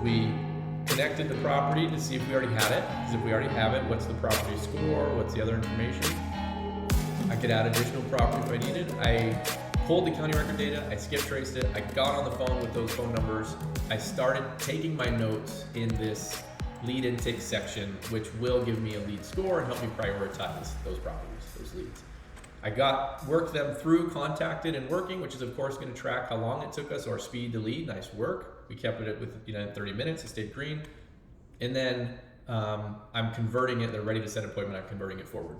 We connected the property to see if we already had it, because if we already have it, what's the property score, what's the other information. I could add additional property if I needed. I pulled the county record data, I skip traced it, I got on the phone with those phone numbers, I started taking my notes in this lead intake section, which will give me a lead score and help me prioritize those properties, those leads. I worked them through contacted and working, which is of course going to track how long it took us, our speed to lead. Nice work. We kept it with 30 minutes, it stayed green. And then I'm converting it, they're ready to set an appointment, I'm converting it forward.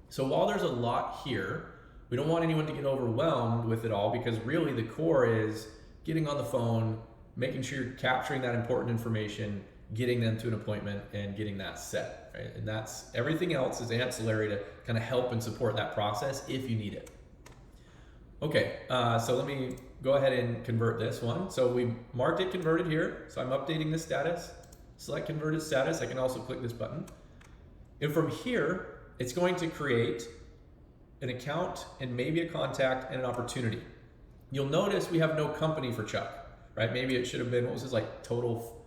So while there's a lot here, we don't want anyone to get overwhelmed with it all, because really the core is getting on the phone, making sure you're capturing that important information, getting them to an appointment and getting that set, right? And that's everything else is ancillary to kind of help and support that process if you need it. Okay, so let me go ahead and convert this one. So we marked it converted here. So I'm updating the status, select converted status. I can also click this button. And from here, it's going to create an account and maybe a contact and an opportunity. You'll notice we have no company for Chuck, right? Maybe it should have been, what was his like total,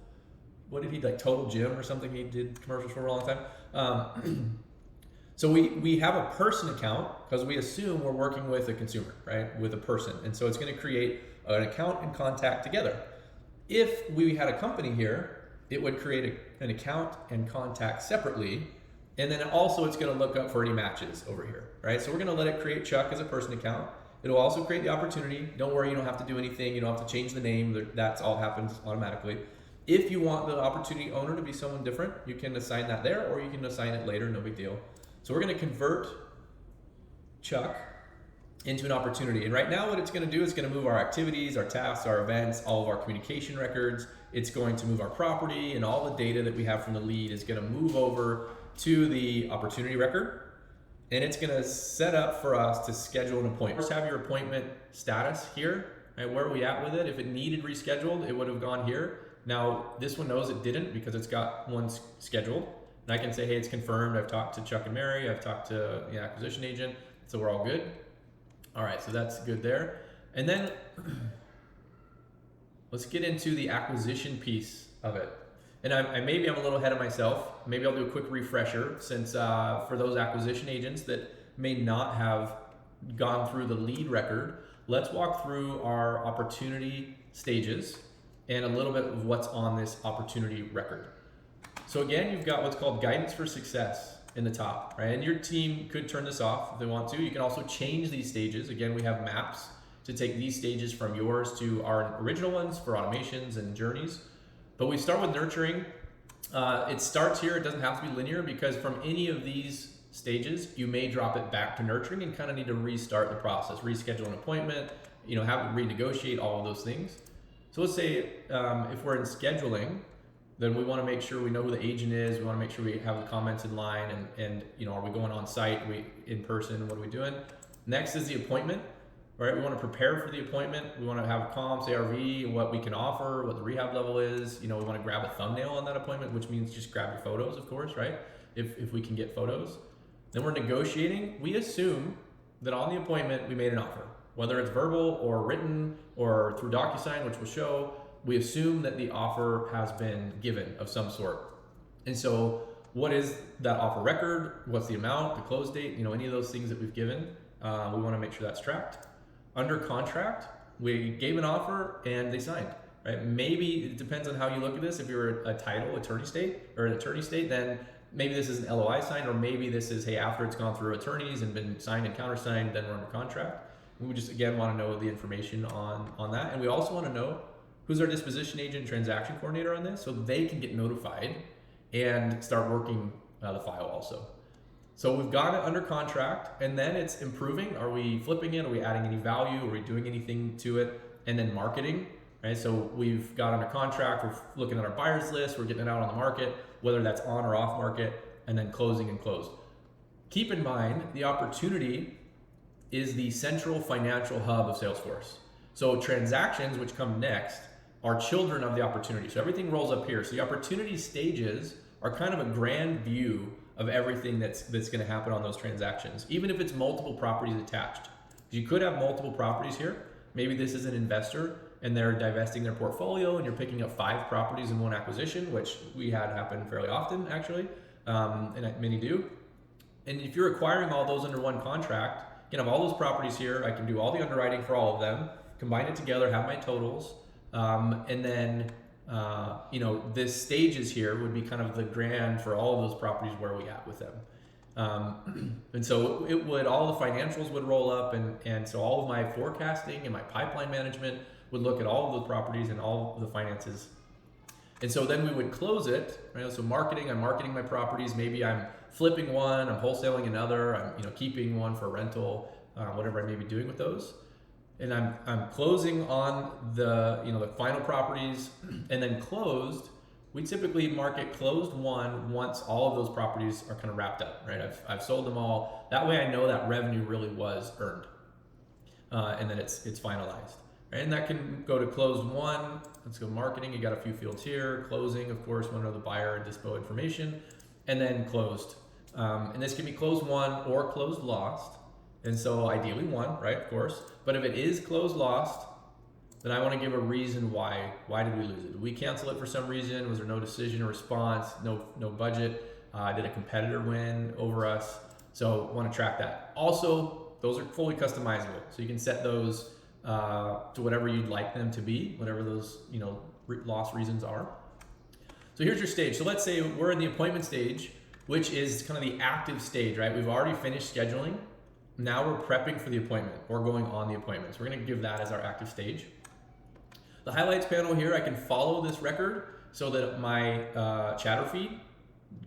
what did he like, Total Gym or something he did commercials for a long time. So we have a person account because we assume we're working with a consumer, right? With a person. And so it's going to create an account and contact together. If we had a company here, it would create an account and contact separately. And then also it's going to look up for any matches over here, right? So we're going to let it create Chuck as a person account. It'll also create the opportunity. Don't worry, you don't have to do anything. You don't have to change the name. That's all happens automatically. If you want the opportunity owner to be someone different, you can assign that there, or you can assign it later, no big deal. So we're going to convert Chuck into an opportunity. And right now what it's going to do is going to move our activities, our tasks, our events, all of our communication records. It's going to move our property, and all the data that we have from the lead is going to move over to the opportunity record. And it's going to set up for us to schedule an appointment. First, have your appointment status here, right? Where are we at with it? If it needed rescheduled, it would have gone here. Now, this one knows it didn't because it's got one scheduled. And I can say, hey, it's confirmed. I've talked to Chuck and Mary. I've talked to the acquisition agent. So we're all good. All right, so that's good there. And then let's get into the acquisition piece of it. And maybe I'm a little ahead of myself. Maybe I'll do a quick refresher since for those acquisition agents that may not have gone through the lead record, let's walk through our opportunity stages and a little bit of what's on this opportunity record. So again, you've got what's called guidance for success in the top, right? And your team could turn this off if they want to. You can also change these stages. Again, we have maps to take these stages from yours to our original ones for automations and journeys. But we start with nurturing. It starts here. It doesn't have to be linear because from any of these stages, you may drop it back to nurturing and kind of need to restart the process, reschedule an appointment, have it renegotiate, all of those things. So let's say if we're in scheduling, then we want to make sure we know who the agent is. We want to make sure we have the comments in line and are we going on site? Are we in person? What are we doing? Next is the appointment. Right, we want to prepare for the appointment. We want to have comps, ARV, what we can offer, what the rehab level is. We want to grab a thumbnail on that appointment, which means just grab your photos, of course, right? If we can get photos. Then we're negotiating. We assume that on the appointment, we made an offer. Whether it's verbal or written or through DocuSign, which will show, we assume that the offer has been given of some sort. And so what is that offer record? What's the amount, the close date, any of those things that we've given? We want to make sure that's tracked. Under contract, we gave an offer and they signed, right? Maybe it depends on how you look at this. If you're a title attorney state, then maybe this is an LOI sign, or maybe this is, hey, after it's gone through attorneys and been signed and countersigned, then we're under contract. And we just, again, want to know the information on that. And we also want to know who's our disposition agent and transaction coordinator on this so they can get notified and start working the file also. So we've got it under contract, and then it's improving. Are we flipping it? Are we adding any value? Are we doing anything to it? And then marketing, right? So we've got under contract, we're looking at our buyers list, we're getting it out on the market, whether that's on or off market, and then closing and close. Keep in mind, the opportunity is the central financial hub of Salesforce. So transactions, which come next, are children of the opportunity. So everything rolls up here. So the opportunity stages are kind of a grand view of everything that's going to happen on those transactions, even if it's multiple properties attached. You could have multiple properties here. Maybe this is an investor and they're divesting their portfolio and you're picking up 5 properties in one acquisition, which we had happen fairly often actually, and many do. And if you're acquiring all those under one contract, you can have all those properties here. I can do all the underwriting for all of them, combine it together, have my totals, and then this stages here would be kind of the grand for all of those properties where we at with them. And so it would, all the financials would roll up, and so all of my forecasting and my pipeline management would look at all of those properties and all of the finances. And so then we would close it, right? So marketing, I'm marketing my properties. Maybe I'm flipping one, I'm wholesaling another, I'm keeping one for rental, whatever I may be doing with those. And I'm closing on the final properties, and then closed. We typically market closed one once all of those properties are kind of wrapped up, right? I've sold them all. That way I know that revenue really was earned, and then it's finalized. Right? And that can go to closed one. Let's go marketing. You got a few fields here. Closing, of course, want to know the buyer and dispo information, and then closed. And this can be closed won or closed lost. And so ideally one, right? Of course. But if it is closed lost, then I want to give a reason why. Why did we lose it? Did we cancel it for some reason? Was there no decision or response? No budget? Did a competitor win over us? So want to track that. Also, those are fully customizable. So you can set those to whatever you'd like them to be, whatever those loss reasons are. So here's your stage. So let's say we're in the appointment stage, which is kind of the active stage, right? We've already finished scheduling. Now we're prepping for the appointment or going on the appointment. So we're going to give that as our active stage. The highlights panel here, I can follow this record so that my chatter feed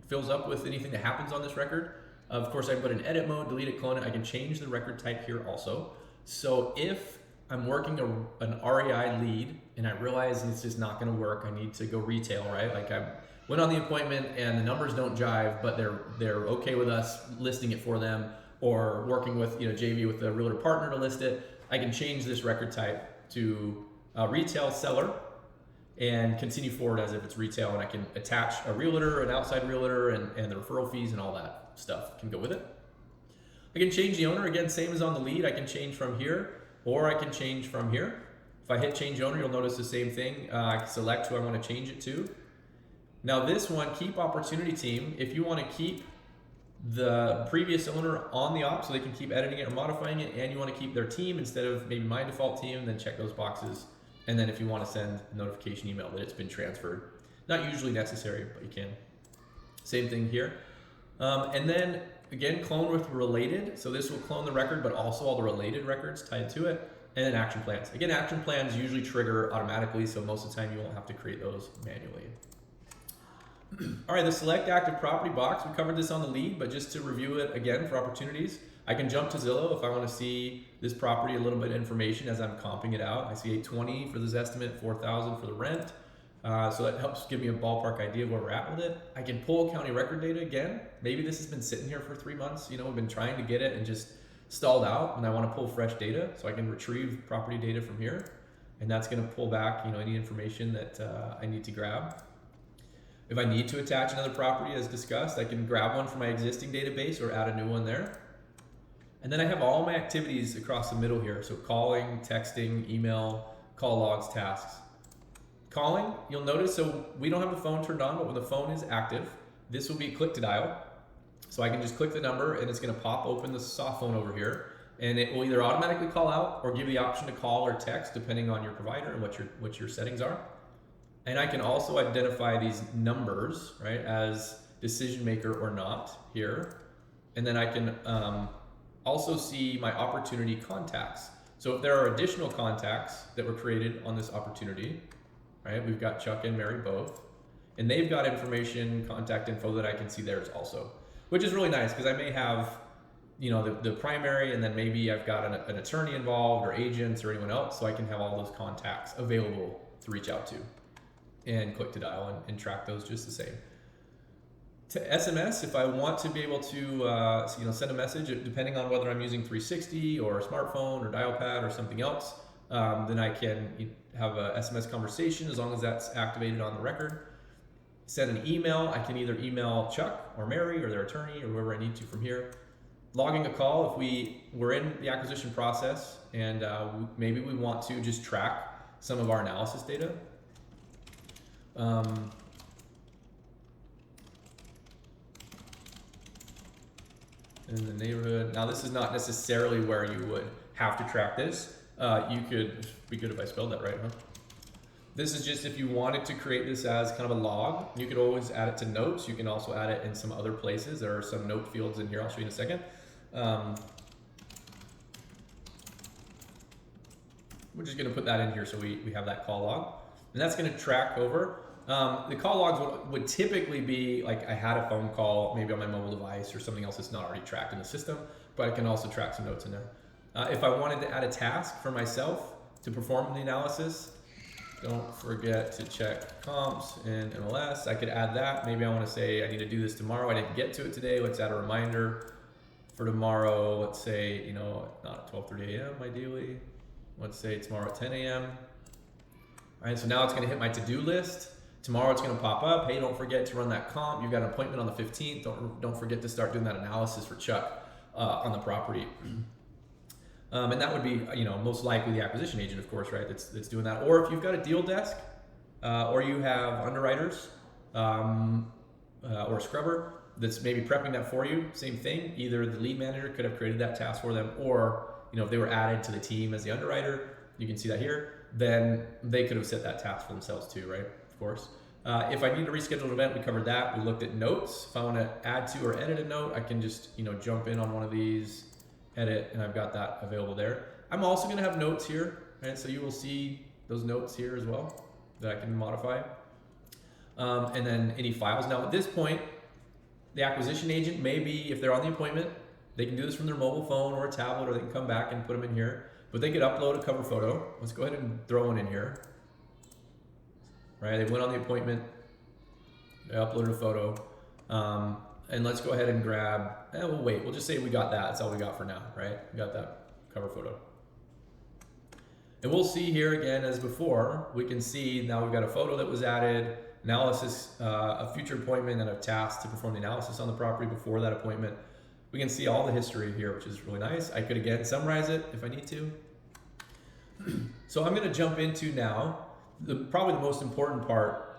fills up with anything that happens on this record. Of course, I can put in edit mode, delete it, clone it. I can change the record type here also. So if I'm working an REI lead and I realize it's just not going to work, I need to go retail, right? Like I went on the appointment and the numbers don't jive, but they're okay with us listing it for them, or working with JV with the realtor partner to list it. I can change this record type to retail seller and continue forward as if it's retail, and I can attach a realtor, an outside realtor, and the referral fees and all that stuff can go with it. I can change the owner, again, same as on the lead. I can change from here, or I can change from here. If I hit change owner, you'll notice the same thing. I can select who I want to change it to. Now this one, keep opportunity team. If you want to keep the previous owner on the op so they can keep editing it or modifying it, and you want to keep their team instead of maybe my default team, then check those boxes. And then if you want to send a notification email that it's been transferred, not usually necessary, but you can. Same thing here. And then again, clone with related. So this will clone the record, but also all the related records tied to it. And then action plans. Again, action plans usually trigger automatically, so most of the time you won't have to create those manually. All right, the select active property box, we covered this on the lead, but just to review it again for opportunities, I can jump to Zillow if I want to see this property, a little bit of information as I'm comping it out. I see $820 for this estimate, $4,000 for the rent. So that helps give me a ballpark idea of where we're at with it. I can pull county record data again. Maybe this has been sitting here for 3 months. We've been trying to get it and just stalled out, and I want to pull fresh data. So I can retrieve property data from here, and that's going to pull back any information that I need to grab. If I need to attach another property, as discussed, I can grab one from my existing database or add a new one there. And then I have all my activities across the middle here. So calling, texting, email, call logs, tasks. Calling, you'll notice, so we don't have the phone turned on, but when the phone is active, this will be click to dial. So I can just click the number and it's going to pop open the soft phone over here, and it will either automatically call out or give you the option to call or text depending on your provider and what your settings are. And I can also identify these numbers, right, as decision maker or not here. And then I can also see my opportunity contacts. So if there are additional contacts that were created on this opportunity, right, we've got Chuck and Mary both, and they've got information, contact info that I can see theirs also, which is really nice because I may have, the primary, and then maybe I've got an attorney involved or agents or anyone else, so I can have all those contacts available to reach out to and click to dial and track those just the same. To SMS, if I want to be able to send a message, depending on whether I'm using 360 or a smartphone or dial pad or something else, then I can have a SMS conversation as long as that's activated on the record. Send an email, I can either email Chuck or Mary or their attorney or whoever I need to from here. Logging a call, if we're in the acquisition process and maybe we want to just track some of our analysis data. In the neighborhood. Now this is not necessarily where you would have to track this. You could, be good if I spelled that right, huh? This is just if you wanted to create this as kind of a log, you could always add it to notes. You can also add it in some other places. There are some note fields in here, I'll show you in a second. We're just gonna put that in here so we have that call log. And that's gonna track over. The call logs would typically be like I had a phone call, maybe on my mobile device or something else that's not already tracked in the system, but I can also track some notes in there. If I wanted to add a task for myself to perform the analysis, don't forget to check comps in MLS. I could add that. Maybe I want to say I need to do this tomorrow. I didn't get to it today. Let's add a reminder for tomorrow. Let's say, you know, not at 12:30 a.m. ideally. Let's say tomorrow at 10 a.m. All right, so now it's going to hit my to-do list. Tomorrow it's going to pop up. Hey, don't forget to run that comp. You've got an appointment on the 15th. Don't forget to start doing that analysis for Chuck on the property. And that would be, you know, most likely the acquisition agent, of course, right? That's doing that. Or if you've got a deal desk, or you have underwriters, or a scrubber that's maybe prepping that for you. Same thing. Either the lead manager could have created that task for them, or you know, if they were added to the team as the underwriter, you can see that here. Then they could have set that task for themselves too, right? Of course. If I need to reschedule an event, we covered that. We looked at notes. If I want to add to or edit a note, I can just, you know, jump in on one of these, edit, and I've got that available there. I'm also going to have notes here, right? So you will see those notes here as well that I can modify. And then any files. Now at this point, the acquisition agent, maybe if they're on the appointment, they can do this from their mobile phone or a tablet, or they can come back and put them in here. But they could upload a cover photo. Let's go ahead and throw one in here. Right, they went on the appointment, they uploaded a photo, and let's go ahead and grab, we'll wait, we'll just say we got that, that's all we got for now, right? We got that cover photo. And we'll see here again as before, we can see now we've got a photo that was added, analysis, a future appointment, and a task to perform the analysis on the property before that appointment. We can see all the history here, which is really nice. I could again summarize it if I need to. So I'm gonna jump into now probably the most important part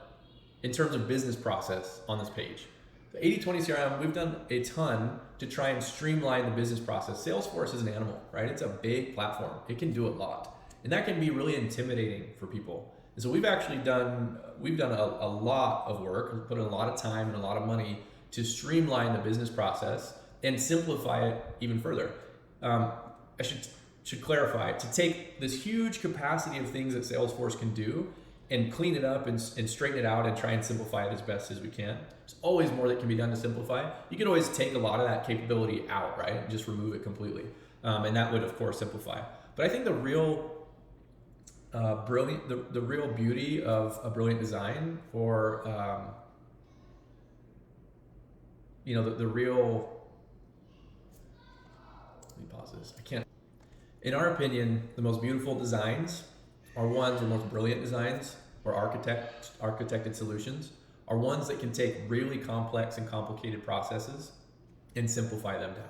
in terms of business process on this page. The 80/20 CRM, we've done a ton to try and streamline the business process. Salesforce is an animal, right? It's a big platform. It can do a lot. And that can be really intimidating for people. And so we've actually done a lot of work, we've put in a lot of time and a lot of money to streamline the business process and simplify it even further. I should clarify, to take this huge capacity of things that Salesforce can do and clean it up and straighten it out and try and simplify it as best as we can. There's always more that can be done to simplify. You can always take a lot of that capability out, right? And just remove it completely. And that would, of course, simplify. But I think the real the real beauty of a brilliant design, or you know, the real, let me pause this. I can't. In our opinion, the most beautiful designs are ones, or most brilliant designs, or architected solutions, are ones that can take really complex and complicated processes and simplify them down.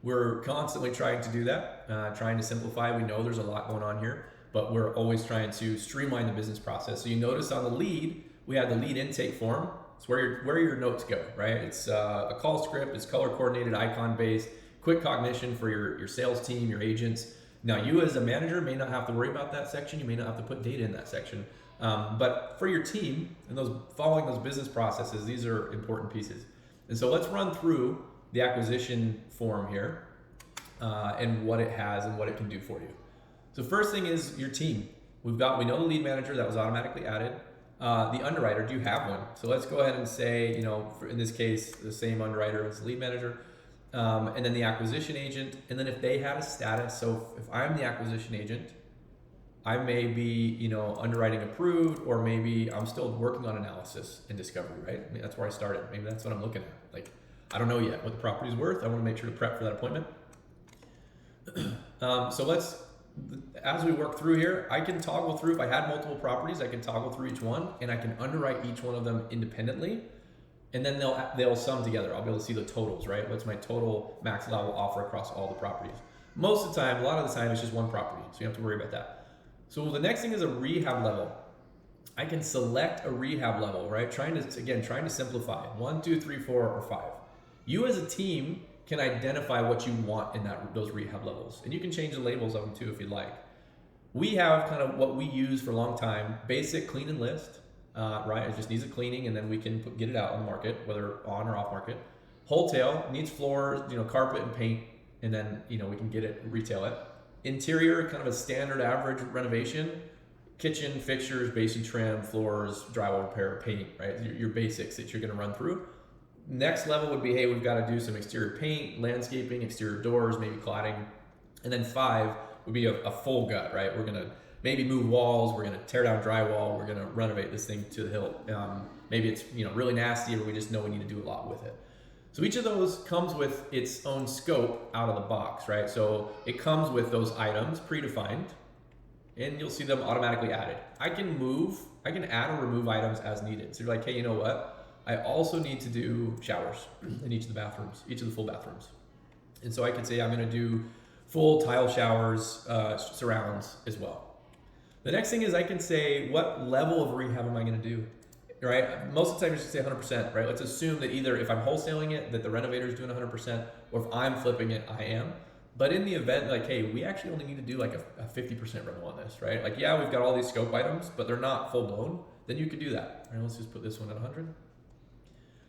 We're constantly trying to do that, trying to simplify. We know there's a lot going on here, but we're always trying to streamline the business process. So you notice on the lead, we have the lead intake form. It's where your notes go, right? It's a call script, it's color coordinated, icon based, quick cognition for your sales team, your agents. Now you as a manager may not have to worry about that section. You may not have to put data in that section. But for your team and those following those business processes, these are important pieces. And so let's run through the acquisition form here and what it has and what it can do for you. So first thing is your team. We know the lead manager that was automatically added. The underwriter, do you have one? So let's go ahead and say, you know, in this case, the same underwriter as the lead manager. And then the acquisition agent, and then if they had a status, so if I'm the acquisition agent, I may be, you know, underwriting approved, or maybe I'm still working on analysis and discovery, right? I mean, that's where I started. Maybe that's what I'm looking at. Like, I don't know yet what the property's worth. I want to make sure to prep for that appointment. So let's, as we work through here, I can toggle through. If I had multiple properties, I can toggle through each one, and I can underwrite each one of them independently. And then they'll sum together. I'll be able to see the totals, right? What's my total max allowable offer across all the properties? Most of the time, a lot of the time, it's just one property, so you don't have to worry about that. So the next thing is a rehab level. I can select a rehab level, right? Trying to simplify 1, 2, 3, 4, or 5. You as a team can identify what you want in those rehab levels, and you can change the labels of them too if you'd like. We have kind of what we use for a long time: basic, clean, and list. Right, it just needs a cleaning, and then we can get it out on the market, whether on or off market. Wholesale needs floors, carpet and paint, and then we can get it, retail it. Interior, kind of a standard average renovation: kitchen fixtures, basin trim, floors, drywall repair, paint. Right, your basics that you're going to run through. Next level would be, hey, we've got to do some exterior paint, landscaping, exterior doors, maybe cladding. And then 5 would be a full gut, right? We're going to maybe move walls, we're going to tear down drywall, we're going to renovate this thing to the hilt. Maybe it's really nasty, or we just know we need to do a lot with it. So each of those comes with its own scope out of the box, right? So it comes with those items predefined, and you'll see them automatically added. I can add or remove items as needed. So you're like, hey, you know what? I also need to do showers in each of the full bathrooms. And so I could say I'm going to do full tile showers, surrounds as well. The next thing is I can say, what level of rehab am I going to do, right? Most of the time you should say 100%, right? Let's assume that either if I'm wholesaling it, that the renovator is doing 100%, or if I'm flipping it, I am. But in the event, like, hey, we actually only need to do like a 50% rental on this, right? Like, yeah, we've got all these scope items, but they're not full blown. Then you could do that. All right, let's just put this one at 100.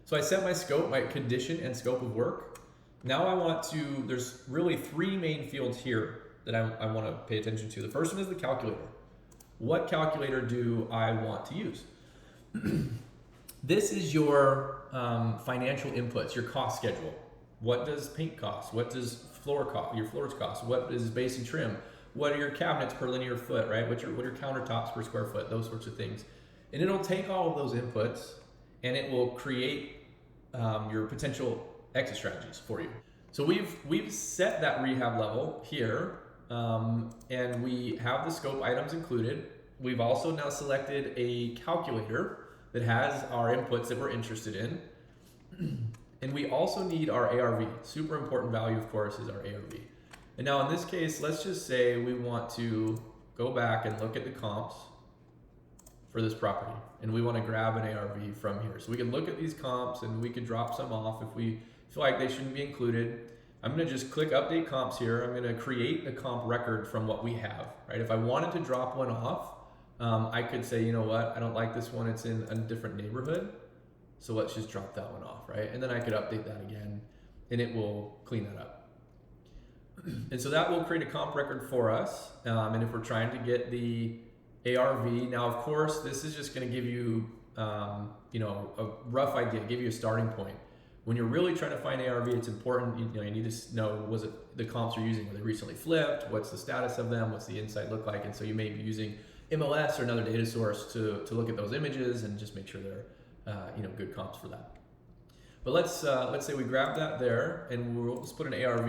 So I set my scope, my condition and scope of work. Now there's really 3 main fields here that I want to pay attention to. The first one is the calculator. What calculator do I want to use? This is your financial inputs, your cost schedule. What does paint cost? What does your floors cost? What is basin trim? What are your cabinets per linear foot, right? What are your countertops per square foot? Those sorts of things. And it'll take all of those inputs and it will create your potential exit strategies for you. So we've set that rehab level here, and we have the scope items included. We've also now selected a calculator that has our inputs that we're interested in. And we also need our ARV. Super important value, of course, is our ARV. And now in this case, let's just say we want to go back and look at the comps for this property, and we want to grab an ARV from here. So we can look at these comps and we can drop some off if we feel like they shouldn't be included. I'm going to just click update comps here. I'm going to create a comp record from what we have, right? If I wanted to drop one off, I could say, you know what, I don't like this one, it's in a different neighborhood, so let's just drop that one off, right? And then I could update that again and it will clean that up. And so that will create a comp record for us. And if we're trying to get the ARV, now of course this is just going to give you a rough idea, give you a starting point. When you're really trying to find ARV, it's important, you need to know, was it the comps you're using, were they recently flipped, what's the status of them, what's the inside look like, and so you may be using MLS or another data source to look at those images and just make sure they're good comps for that. But let's say we grab that there, and we'll just put an ARV,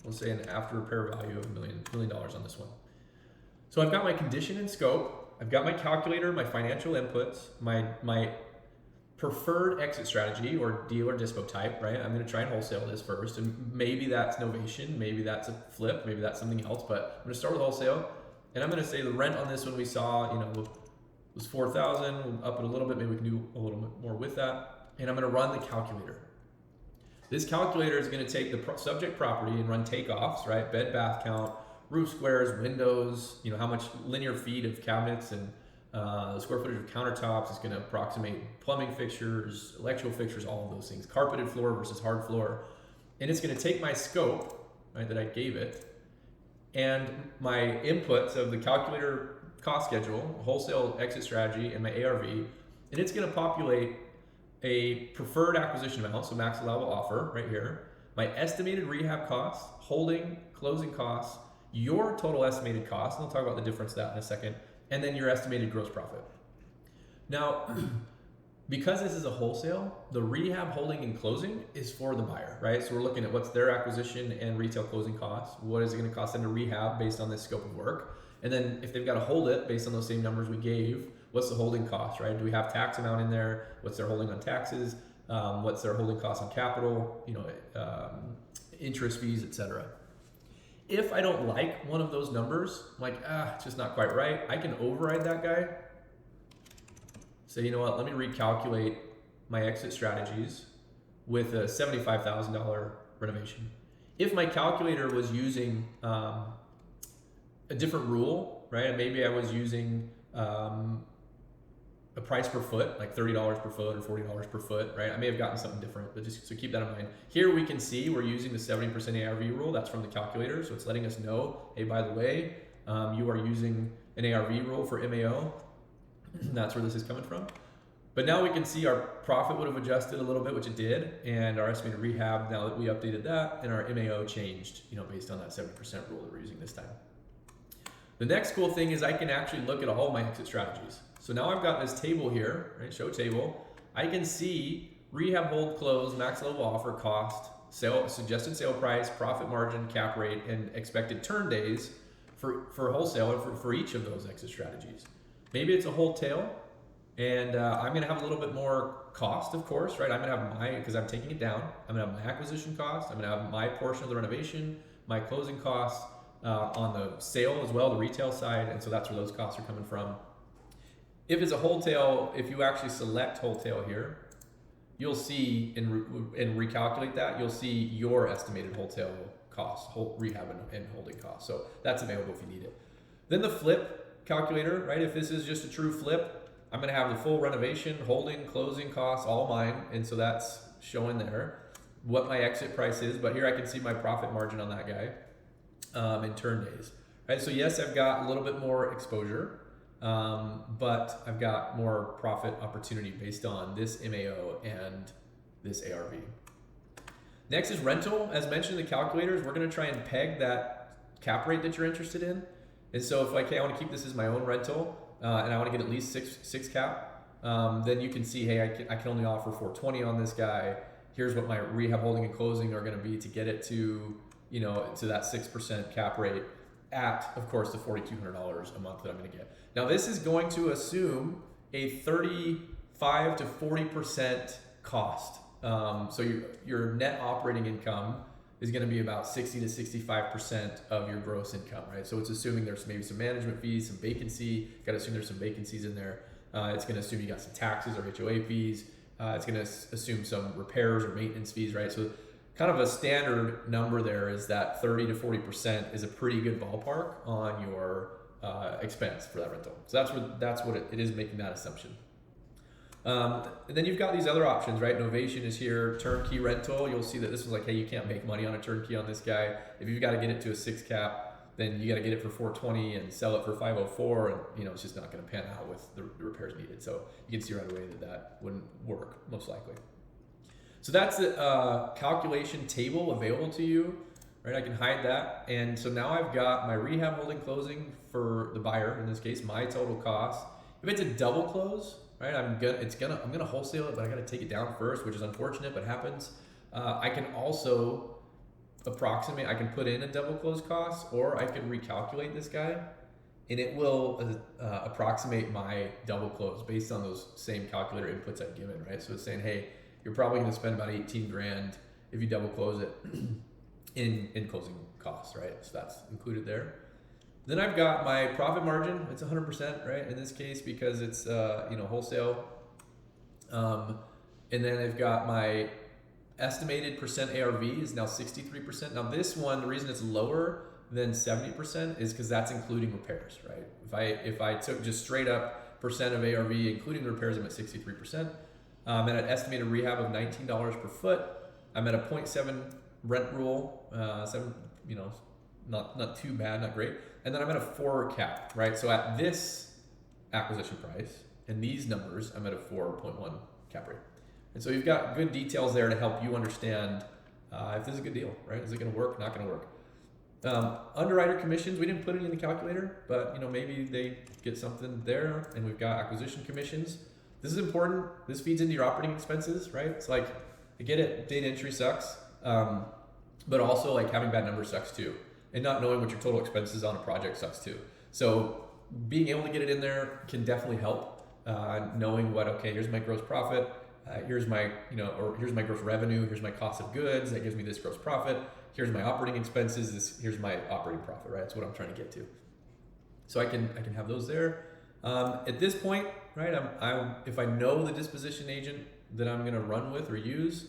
we'll say an after repair value of $1 million on this one. So I've got my condition and scope, I've got my calculator, my financial inputs, my preferred exit strategy or deal or dispo type, right? I'm going to try and wholesale this first, and maybe that's novation, maybe that's a flip, maybe that's something else, but I'm going to start with wholesale, and I'm going to say the rent on this one we saw, was $4,000. We'll up it a little bit, maybe we can do a little bit more with that, and I'm going to run the calculator. This calculator is going to take the subject property and run takeoffs, right? Bed, bath count, roof squares, windows, how much linear feet of cabinets, and the square footage of countertops. Is going to approximate plumbing fixtures, electrical fixtures, all of those things, carpeted floor versus hard floor. And it's going to take my scope, right, that I gave it, and my inputs of the calculator cost schedule, wholesale exit strategy, and my ARV, and it's going to populate a preferred acquisition amount, so max allowable offer right here, my estimated rehab costs, holding, closing costs, your total estimated cost, and I'll talk about the difference of that in a second, and then your estimated gross profit. Now, because this is a wholesale, the rehab, holding, and closing is for the buyer, right? So we're looking at what's their acquisition and retail closing costs, what is it going to cost them to rehab based on this scope of work, and then if they've got to hold it based on those same numbers we gave, what's the holding cost, right? Do we have tax amount in there? What's their holding on taxes? What's their holding cost on capital? Interest fees, etc. If I don't like one of those numbers, I'm like, it's just not quite right, I can override that guy. Say, you know what, let me recalculate my exit strategies with a $75,000 renovation. If my calculator was using a different rule, right? And maybe I was using a price per foot, like $30 per foot or $40 per foot, right? I may have gotten something different, but just so keep that in mind. Here we can see we're using the 70% ARV rule. That's from the calculator, so it's letting us know, hey, by the way, you are using an ARV rule for MAO. That's where this is coming from. But now we can see our profit would have adjusted a little bit, which it did, and our estimated rehab, now that we updated that, and our MAO changed, based on that 70% rule that we're using this time. The next cool thing is I can actually look at all my exit strategies. So now I've got this table here, right? Show table. I can see rehab, hold, close, max level offer, cost, sale, suggested sale price, profit margin, cap rate, and expected turn days for wholesale and for each of those exit strategies. Maybe it's a wholesale, and I'm gonna have a little bit more cost, of course, right? I'm gonna have because I'm taking it down, I'm gonna have my acquisition cost, I'm gonna have my portion of the renovation, my closing costs on the sale as well, the retail side, and so that's where those costs are coming from. If it's a wholesale, if you actually select wholesale here, you'll see and recalculate that, you'll see your estimated wholesale costs, rehab and holding costs. So that's available if you need it. Then the flip calculator, right? If this is just a true flip, I'm gonna have the full renovation, holding, closing costs, all mine. And so that's showing there what my exit price is, but here I can see my profit margin on that guy in turn days, right? So yes, I've got a little bit more exposure, but I've got more profit opportunity based on this MAO and this ARV. Next is rental. As mentioned in the calculators, we're gonna try and peg that cap rate that you're interested in. And so if I wanna keep this as my own rental, and I wanna get at least six cap, then you can see, hey, I can only offer 420 on this guy. Here's what my rehab, holding, and closing are gonna be to get it to, to that 6% cap rate at, of course, the $4,200 a month that I'm gonna get. Now this is going to assume a 35 to 40% cost. So your net operating income is gonna be about 60 to 65% of your gross income, right? So it's assuming there's maybe some management fees, some vacancy, gotta assume there's some vacancies in there. It's gonna assume you got some taxes or HOA fees. It's gonna assume some repairs or maintenance fees, right? So kind of a standard number there is that 30 to 40% is a pretty good ballpark on your expense for that rental. So that's what it is, making that assumption. And then you've got these other options, right? Novation is here, turnkey rental. You'll see that this was like, hey, you can't make money on a turnkey on this guy. If you've got to get it to a 6 cap, then you got to get it for 420 and sell it for 504, and it's just not going to pan out with the repairs needed. So you can see right away that wouldn't work, most likely. So that's the calculation table available to you, right? I can hide that. And so now I've got my rehab, holding, closing for the buyer, in this case, my total cost. If it's a double close, right, I'm gonna wholesale it, but I gotta take it down first, which is unfortunate, but happens. I can also approximate, I can put in a double close cost, or I can recalculate this guy, and it will approximate my double close based on those same calculator inputs I've given, right? So it's saying, hey, you're probably gonna spend about 18 grand if you double close it in closing costs, right? So that's included there. Then I've got my profit margin. It's 100%, right? In this case, because it's wholesale. And then I've got my estimated percent ARV is now 63%. Now this one, the reason it's lower than 70% is because that's including repairs, right? If I took just straight up percent of ARV, including the repairs, I'm at 63%. And an estimated rehab of $19 per foot. I'm at a 0.7 rent rule, not too bad, not great. And then I'm at a 4 cap, right? So at this acquisition price and these numbers, I'm at a 4.1 cap rate. And so you've got good details there to help you understand if this is a good deal, right? Is it gonna work, not gonna work? Underwriter commissions, we didn't put it in the calculator, but maybe they get something there. And we've got acquisition commissions. This is important. This feeds into your operating expenses, right? It's like, I get it, data entry sucks, but also like having bad numbers sucks too. And not knowing what your total expenses on a project sucks too. So being able to get it in there can definitely help, knowing what, okay, here's my gross profit, here's my, or here's my gross revenue, here's my cost of goods, that gives me this gross profit, here's my operating expenses, here's my operating profit, right? That's what I'm trying to get to. So I can have those there. At this point, right, if I know the disposition agent that I'm gonna run with or use,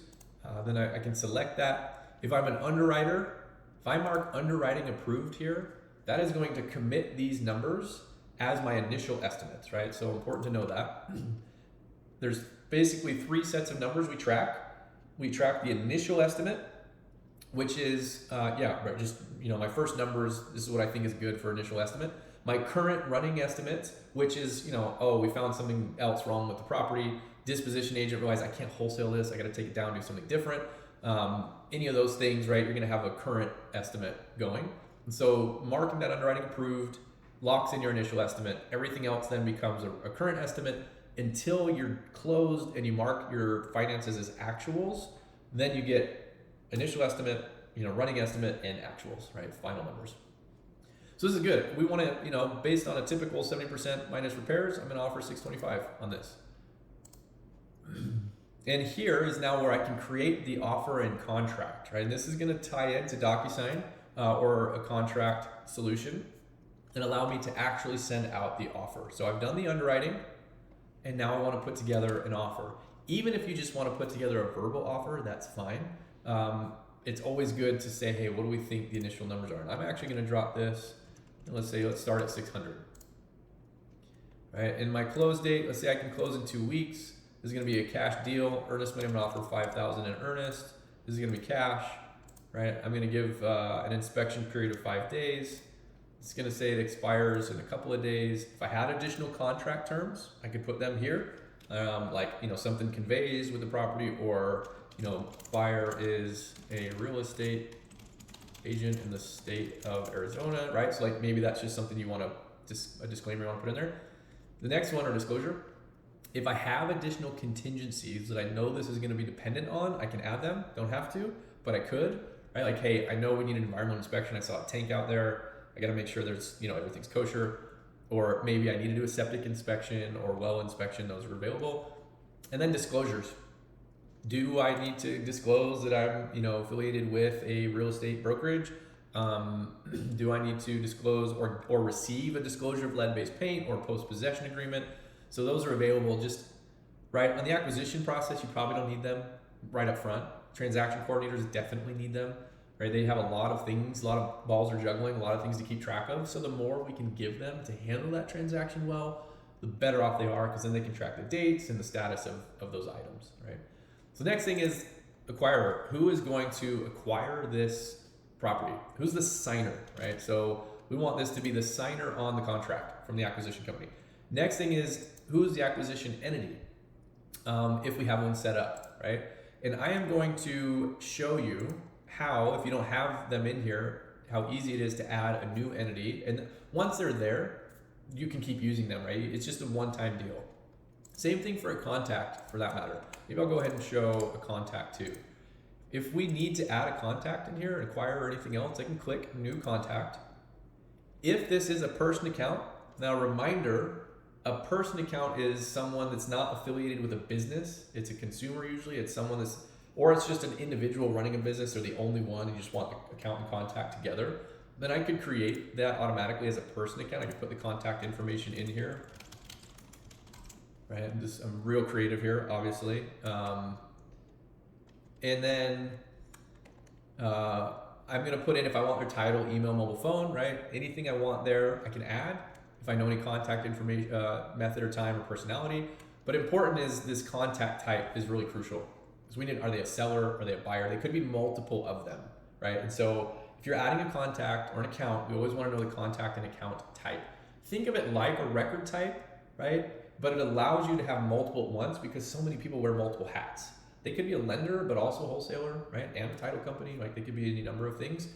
then I can select that. If I'm an underwriter, if I mark underwriting approved here, that is going to commit these numbers as my initial estimates, right? So important to know that. There's basically 3 sets of numbers we track. We track the initial estimate, which is, just, my first numbers, this is what I think is good for initial estimate. My current running estimates, which is, we found something else wrong with the property. Disposition agent realized I can't wholesale this, I gotta take it down, do something different. Any of those things, right, you're gonna have a current estimate going. And so marking that underwriting approved locks in your initial estimate. Everything else then becomes a current estimate until you're closed and you mark your finances as actuals. Then you get initial estimate, running estimate, and actuals, right, final numbers. So this is good. We want to, based on a typical 70% minus repairs, I'm going to offer $625 on this. And here is now where I can create the offer and contract, right? And this is going to tie into DocuSign or a contract solution and allow me to actually send out the offer. So I've done the underwriting, and now I want to put together an offer. Even if you just want to put together a verbal offer, that's fine. It's always good to say, hey, what do we think the initial numbers are? And I'm actually going to drop this. And let's start at 600. Right, and my close date, let's say I can close in 2 weeks. This is going to be a cash deal. Earnest money, I'm going to offer $5,000 in earnest. This is going to be cash, right? I'm going to give an inspection period of 5 days. It's going to say it expires in a couple of days. If I had additional contract terms, I could put them here. Something conveys with the property, or buyer is a real estate agent in the state of Arizona, right? So maybe that's just something you want to, a disclaimer you want to put in there. The next one, or disclosure, if I have additional contingencies that I know this is going to be dependent on, I can add them. Don't have to, but I could, right? Hey, I know we need an environmental inspection. I saw a tank out there. I got to make sure there's, everything's kosher. Or maybe I need to do a septic inspection or well inspection. Those are available. And then disclosures. Do I need to disclose that I'm, affiliated with a real estate brokerage? Do I need to disclose or receive a disclosure of lead-based paint or post-possession agreement? So those are available just right on the acquisition process. You probably don't need them right up front. Transaction coordinators definitely need them, right? They have a lot of things, a lot of balls are juggling, a lot of things to keep track of. So the more we can give them to handle that transaction well, the better off they are, because then they can track the dates and the status of those items, right? So the next thing is acquirer. Who is going to acquire this property? Who's the signer, right? So we want this to be the signer on the contract from the acquisition company. Next thing is, who's the acquisition entity? If we have one set up, right? And I am going to show you how, if you don't have them in here, how easy it is to add a new entity. And once they're there, you can keep using them, right? It's just a one-time deal. Same thing for a contact, for that matter. Maybe I'll go ahead and show a contact too. If we need to add a contact in here, an acquirer or anything else, I can click new contact. If this is a person account, now reminder, a person account is someone that's not affiliated with a business. It's a consumer usually. It's someone that's, or it's just an individual running a business. They're the only one. You just want the account and contact together. Then I could create that automatically as a person account. I could put the contact information in here. Right, I'm real creative here, obviously. And then I'm gonna put in, if I want their title, email, mobile phone, right? Anything I want there, I can add. If I know any contact information, method or time or personality. But important is this contact type is really crucial. Because we need, are they a seller, are they a buyer? They could be multiple of them, right? And so if you're adding a contact or an account, we always wanna know the contact and account type. Think of it like a record type, right? But it allows you to have multiple at once, because so many people wear multiple hats. They could be a lender, but also a wholesaler, right? And a title company, like they could be any number of things.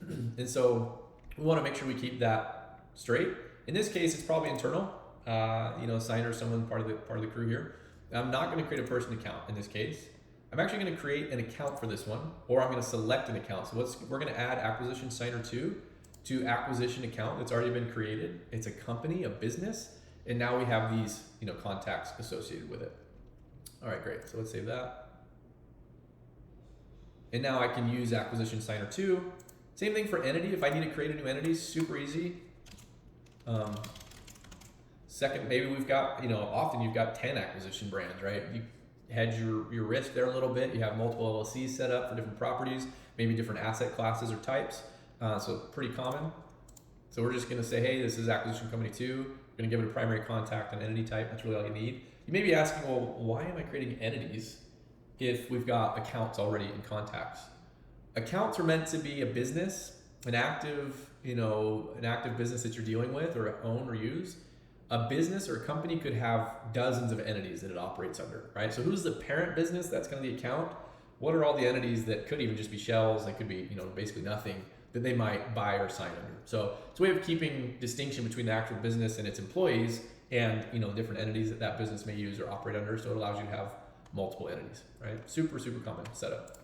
And so we want to make sure we keep that straight. In this case, it's probably internal, signer, someone part of the crew here. I'm not going to create a person account in this case. I'm actually going to create an account for this one, or I'm going to select an account. So we're going to add acquisition signer 2 to acquisition account that's already been created. It's a company, a business. And now we have these, contacts associated with it. All right, great. So let's save that. And now I can use acquisition signer 2. Same thing for entity. If I need to create a new entity, super easy. Second, maybe we've got, often you've got 10 acquisition brands, right? You hedge your risk there a little bit. You have multiple LLCs set up for different properties, maybe different asset classes or types. So pretty common. So we're just gonna say, hey, this is acquisition company 2. We're gonna give it a primary contact and entity type. That's really all you need. You may be asking, well, why am I creating entities if we've got accounts already in contacts? Accounts are meant to be a business, an active business that you're dealing with or own or use. A business or a company could have dozens of entities that it operates under, right? So who's the parent business? That's kind of the account. What are all the entities that could even just be shells? They could be, basically nothing that they might buy or sign under. So it's a way of keeping distinction between the actual business and its employees and, different entities that business may use or operate under. So it allows you to have multiple entities, right? Super, super common setup.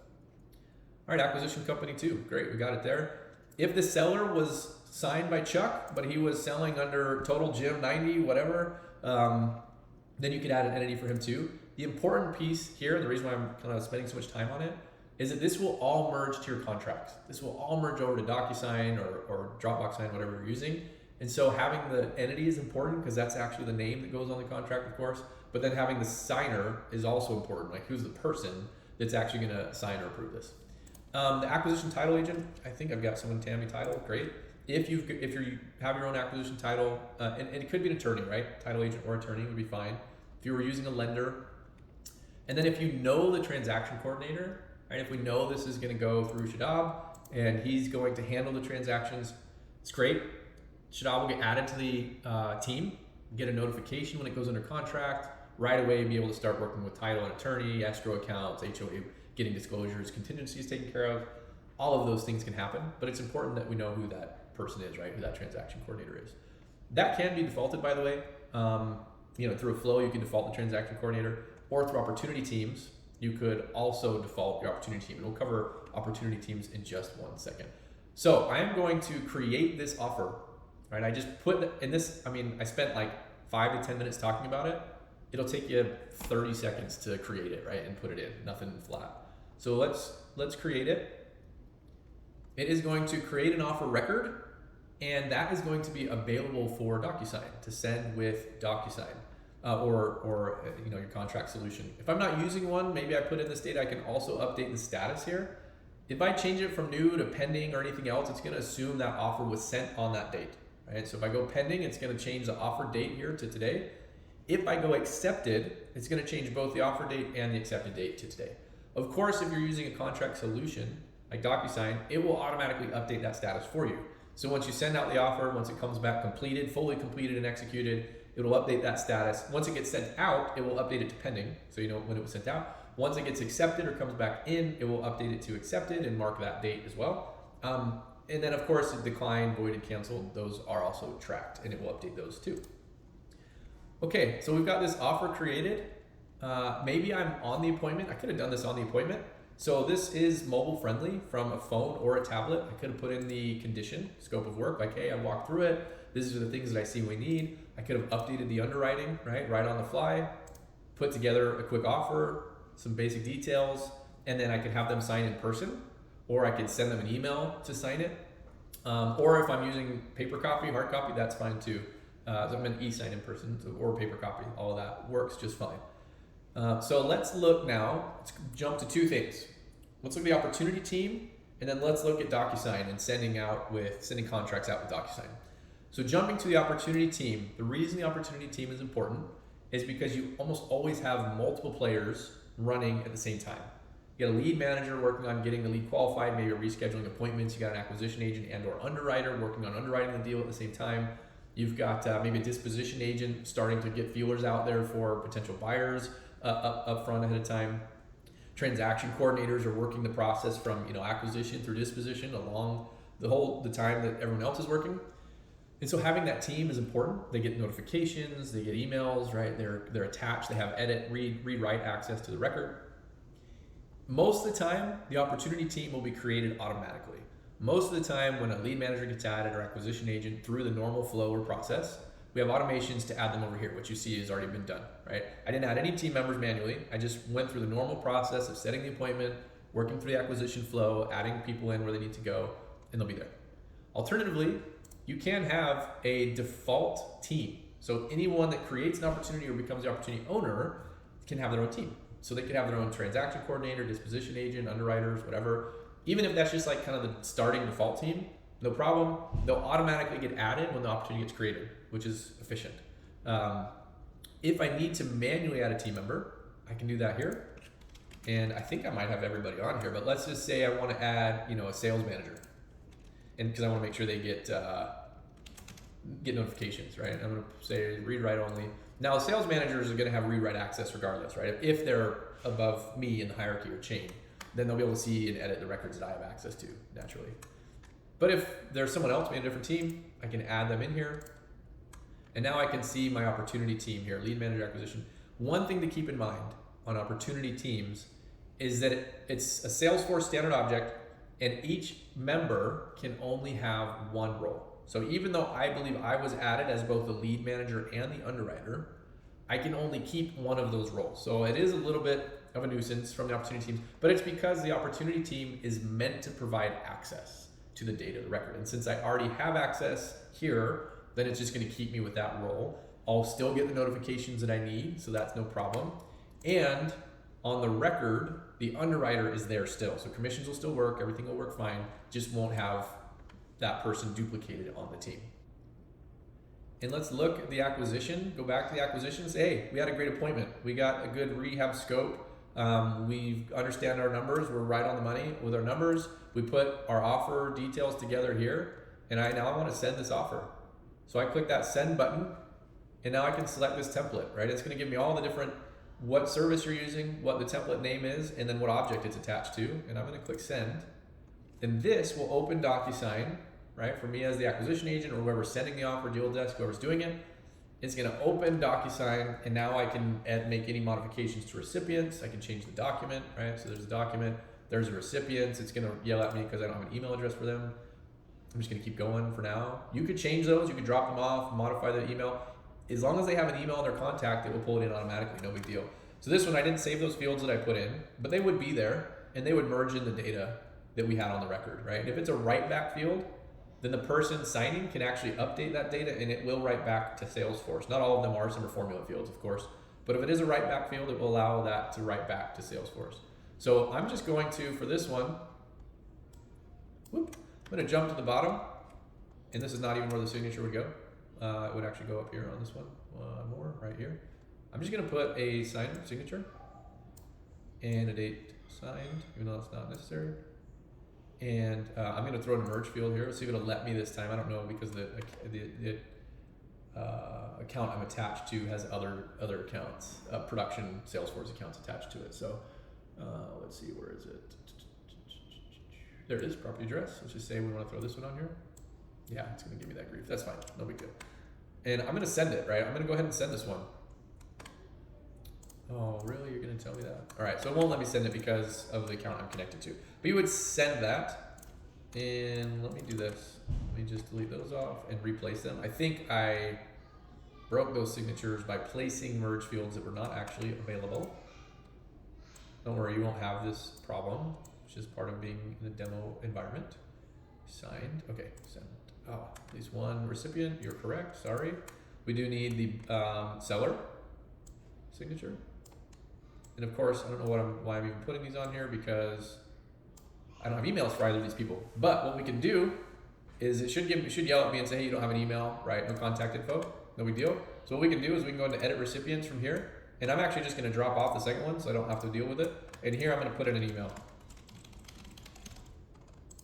All right, acquisition company 2. Great, we got it there. If the seller was signed by Chuck, but he was selling under total Jim 90, whatever, then you could add an entity for him too. The important piece here, the reason why I'm kind of spending so much time on it, is that this will all merge to your contracts. This will all merge over to DocuSign or Dropbox Sign, whatever you're using. And so having the entity is important because that's actually the name that goes on the contract, of course. But then having the signer is also important, like who's the person that's actually going to sign or approve this. The acquisition title agent, I think I've got someone Tammy title, great. If you have your own acquisition title, and it could be an attorney, right? Title agent or attorney would be fine. If you were using a lender, and then if you know the transaction coordinator, right? If we know this is going to go through Shadab and he's going to handle the transactions, it's great. Shadab will get added to the team, get a notification when it goes under contract, right away be able to start working with title and attorney, escrow accounts, HOA, getting disclosures, contingencies taken care of. All of those things can happen, but it's important that we know who that person is, right? Who that transaction coordinator is. That can be defaulted, by the way. Through a flow, you can default the transaction coordinator, or through opportunity teams, you could also default your opportunity team. And we'll cover opportunity teams in just 1 second. So I am going to create this offer, right? I just put in this, I spent like 5 to 10 minutes talking about it. It'll take you 30 seconds to create it, right? And put it in, nothing flat. So let's create it. It is going to create an offer record, and that is going to be available for DocuSign to send with DocuSign or your contract solution. If I'm not using one, maybe I put in this data. I can also update the status here. If I change it from new to pending or anything else, it's going to assume that offer was sent on that date, right? So if I go pending, it's going to change the offer date here to today. If I go accepted, it's going to change both the offer date and the accepted date to today. Of course, if you're using a contract solution like DocuSign, it will automatically update that status for you. So once you send out the offer, once it comes back completed, fully completed and executed, it will update that status. Once it gets sent out, it will update it to pending, so you know when it was sent out. Once it gets accepted or comes back in, it will update it to accepted and mark that date as well. And then of course, declined, voided, canceled, those are also tracked, and it will update those too. Okay, so we've got this offer created. Maybe I'm on the appointment. I could have done this on the appointment. So this is mobile friendly from a phone or a tablet. I could have put in the condition, scope of work, like, hey, I walked through it. These are the things that I see we need. I could have updated the underwriting, right on the fly, put together a quick offer, some basic details, and then I could have them sign in person, or I could send them an email to sign it. Or if I'm using paper copy, hard copy, that's fine too. So I'm going to e-sign in person, or paper copy, all of that works just fine. So let's look now, let's jump to 2 things. Let's look at the opportunity team, and then let's look at DocuSign and sending contracts out with DocuSign. So jumping to the opportunity team, the reason the opportunity team is important is because you almost always have multiple players running at the same time. You got a lead manager working on getting the lead qualified, maybe rescheduling appointments. You got an acquisition agent and or underwriter working on underwriting the deal at the same time. You've got maybe a disposition agent starting to get feelers out there for potential buyers up front ahead of time. Transaction coordinators are working the process from acquisition through disposition along the time that everyone else is working. And so having that team is important. They get notifications, they get emails, right? They're attached, they have edit, read, write access to the record. Most of the time, the opportunity team will be created automatically. Most of the time when a lead manager gets added or acquisition agent through the normal flow or process, we have automations to add them over here. What you see has already been done, right? I didn't add any team members manually. I just went through the normal process of setting the appointment, working through the acquisition flow, adding people in where they need to go, and they'll be there. Alternatively, you can have a default team. So anyone that creates an opportunity or becomes the opportunity owner can have their own team. So they could have their own transaction coordinator, disposition agent, underwriters, whatever. Even if that's just like kind of the starting default team, no problem. They'll automatically get added when the opportunity gets created, which is efficient. If I need to manually add a team member, I can do that here. And I think I might have everybody on here, but let's just say I want to add, a sales manager. And because I want to make sure they get notifications, right? I'm going to say read write only. Now, sales managers are going to have read write access regardless, right? If they're above me in the hierarchy or chain, then they'll be able to see and edit the records that I have access to naturally. But if there's someone else in a different team, I can add them in here. And now I can see my opportunity team here, lead manager acquisition. One thing to keep in mind on opportunity teams is that it's a Salesforce standard object, and each member can only have one role. So even though I believe I was added as both the lead manager and the underwriter, I can only keep one of those roles. So it is a little bit of a nuisance from the opportunity team, but it's because the opportunity team is meant to provide access to the data, the record. And since I already have access here, then it's just gonna keep me with that role. I'll still get the notifications that I need, so that's no problem. And on the record, the underwriter is there still. So commissions will still work, everything will work fine, just won't have that person duplicated on the team. And let's look at the acquisition, go back to the acquisition and say, hey, we had a great appointment. We got a good rehab scope. We understand our numbers. We're right on the money with our numbers. We put our offer details together here. And now I want to send this offer. So I click that send button, and now I can select this template, right? It's going to give me all the different, what service you're using, what the template name is, and then what object it's attached to. And I'm going to click send. And this will open DocuSign, right? For me as the acquisition agent or whoever's sending the offer, deal desk, whoever's doing it, it's going to open DocuSign, and now I can make any modifications to recipients. I can change the document, right? So there's a document, there's a recipients. It's going to yell at me because I don't have an email address for them. I'm just going to keep going for now. You could change those. You could drop them off, modify the email. As long as they have an email in their contact, it will pull it in automatically. No big deal. So this one, I didn't save those fields that I put in, but they would be there, and they would merge in the data that we had on the record, right? And if it's a write back field, then the person signing can actually update that data, and it will write back to Salesforce. Not all of them are, some are formula fields, of course, but if it is a write back field, it will allow that to write back to Salesforce. So I'm just going to, for this one, I'm going to jump to the bottom, and this is not even where the signature would go. It would actually go up here on this one, more right here. I'm just going to put a signature and a date signed, even though it's not necessary. And I'm going to throw in a merge field here. Let's see if it'll let me this time. I don't know, because the account I'm attached to has other accounts, production Salesforce accounts attached to it. So let's see, where is it? There it is, property address. Let's just say we want to throw this one on here. Yeah, it's going to give me that grief. That's fine, no big deal. And I'm going to send it, right? I'm going to go ahead and send this one. Oh, really? You're going to tell me that? All right, so it won't let me send it because of the account I'm connected to. But you would send that, and let me do this. Let me just delete those off and replace them. I think I broke those signatures by placing merge fields that were not actually available. Don't worry, you won't have this problem. It's just part of being in a demo environment. Signed. Okay, send. Oh, at least one recipient. You're correct. Sorry. We do need the seller signature. And of course, I don't know why I'm even putting these on here, because I don't have emails for either of these people. But what we can do is it should yell at me and say, hey, you don't have an email, right? No contact info. No big deal. So what we can do is we can go into edit recipients from here. And I'm actually just going to drop off the second one so I don't have to deal with it. And here I'm going to put in an email.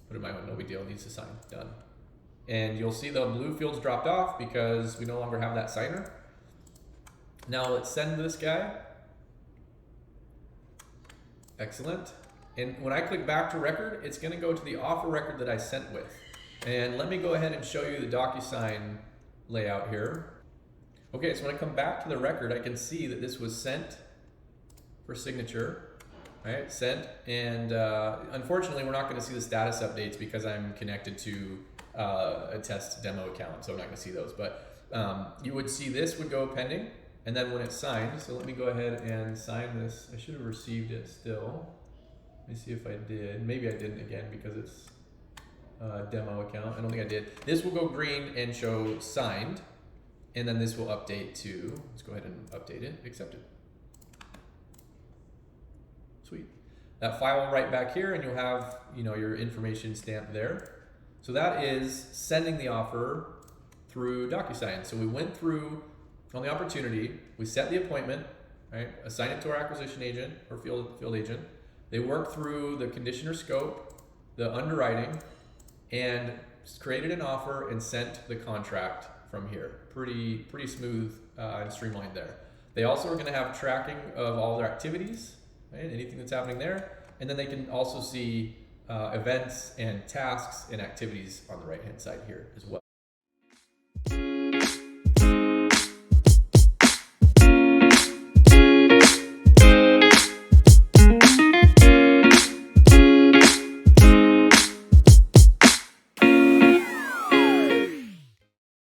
Put in my own, no big deal, needs to sign, done. And you'll see the blue fields dropped off because we no longer have that signer. Now let's send this guy. Excellent. And when I click back to record, it's going to go to the offer record that I sent with. And let me go ahead and show you the DocuSign layout here. Okay, so when I come back to the record, I can see that this was sent for signature. Right, sent, and unfortunately we're not going to see the status updates because I'm connected to a test demo account, so I'm not going to see those. But you would see this would go pending, and then when it's signed, so let me go ahead and sign this. I should have received it still. Let me see if I did. Maybe I didn't again because it's a demo account. I don't think I did. This will go green and show signed, and then this will update to, let's go ahead and update it, accepted. Sweet. That file will write back here, and you'll have, you know, your information stamped there. So that is sending the offer through DocuSign. So we went through on the opportunity, we set the appointment, right? Assign it to our acquisition agent or field agent. They work through the condition or scope, the underwriting, and created an offer and sent the contract from here. Pretty smooth and streamlined there. They also are going to have tracking of all their activities, right? Anything that's happening there, and then they can also see events and tasks and activities on the right hand side here as well.